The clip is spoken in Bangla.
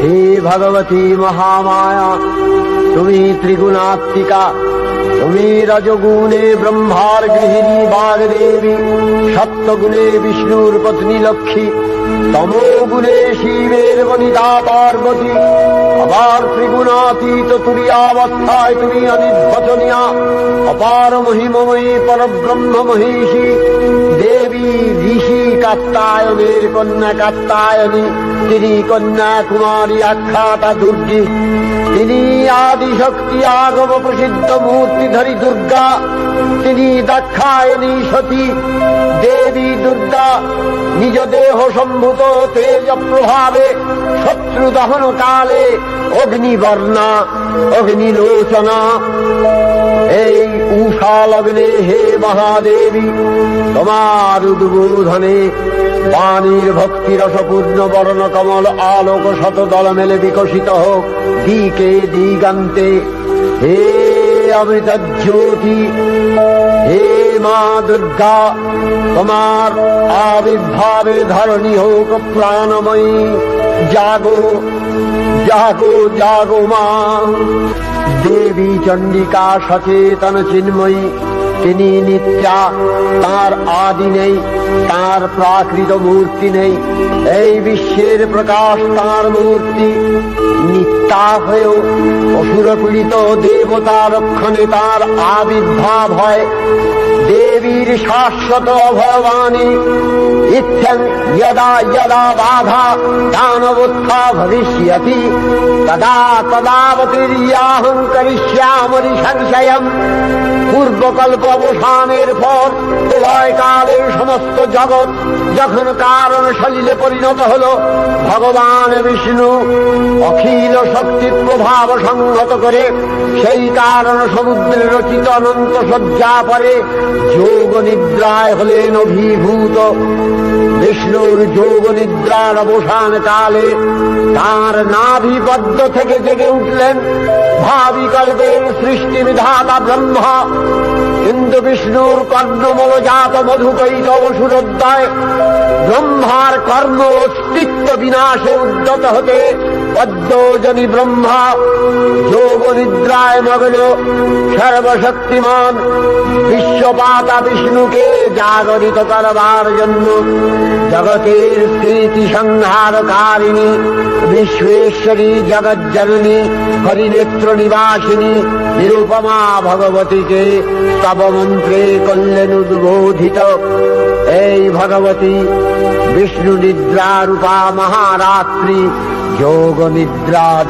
হে ভগবতী মহামায়া, তুমি ত্রিগুণাত্মিকা। তুমি রজগুণে ব্রহ্মার গৃহিণী বাগদেবী, সত্যগুণে বিষ্ণুর পত্নী লক্ষ্মী, তমোগুণে শিবের বনিতা পার্বতী, আবার ত্রিগুণাতীত তুরীয়াবস্থায় তুমি অনির্বচনীয়া, অপার মহিমময়ী পরব্রহ্ম মহিষী দেবী, ঋষি কাত্যায়নের কন্যা কাত্যায়নী। তিনি কন্যা কুমারী আখ্যাতা দুর্গী। তিনি আদিশক্তি আগম প্রসিদ্ধ মূর্তিধারী দুর্গা। তিনি দাক্ষায়ণী সতী দেবী দুর্গা। নিজ দেহ সম্ভূত তেজ প্রভাবে শত্রু দহন কালে অগ্নিবর্ণা অগ্নিলোচনা। এই উষা লগ্নে হে মহাদেবী, তোমার উদ্বোধনে বাণীর ভক্তিরসপূর্ণ বর্ণ কমল আলোক শতদল মেলে বিকশিত হোক দিকে দিগান্তে। হে অমৃত জ্যোতি, হে মা দুর্গা, তোমার আবির্ভাবে ধরণী হোক প্রাণময়ী। জাগো জাগো জাগো মা। দেবী চণ্ডিকা সচেতন চিন্ময়ী, তিনি নিত্যা। তার আদি নেই, তার প্রাকৃত মূর্তি নেই। এই বিশ্বের প্রকাশ তার মূর্তি। নিত্যা হয়েও অসুর পীড়িত দেবতা রক্ষণে তার আবির্ভাব হয়। দেবীর শাশ্বত অভয়বাণী, ইত্যং যদা যদা বাধা দানবোত্থা ভবিষ্যতি তদা তদাবতীর্যাহং করিষ্যামি সংশয়ম। পূর্বকল্প অবসানের পর প্রলয়কালের সমস্ত জগৎ যখন কারণ সলিলে পরিণত হল, ভগবান বিষ্ণু অখিল শক্তি প্রভাব সংহত করে সেই কারণ সমুদ্রে রচিত অনন্ত শয্যা পরে যোগ নিদ্রায় হলেন অভিভূত। বিষ্ণুর যোগ নিদ্রার অবসান কালে তাঁর নাভিপদ্ম থেকে জেগে উঠলেন ভাবিকল্পের সৃষ্টি বিধাতা ব্রহ্মা। কিন্তু বিষ্ণুর কর্ণমলজাত মধুকৈত অসুরোদ্দয় ব্রহ্মার কর্ম অস্তিত্ব বিনাশে উদ্যত হতে পদ্মজনী ব্রহ্মা যোগ নিদ্রায় মগ্ন সর্বশক্তিমান বিশ্বপাতা বিষ্ণুকে জাগরিত করবার জন্য জগতের স্মৃতি সংহারকারিণী বিশ্বেশ্বরী জগজ্জননী হরিনেত্র নিবাসিনী নিরুপমা ভগবতীকে স্তব মন্ত্রে করলেন উদ্বোধিত। এই ভগবতী বিষ্ণু নিদ্রা রূপা মহারাত্রি যোগ নিদ্রা।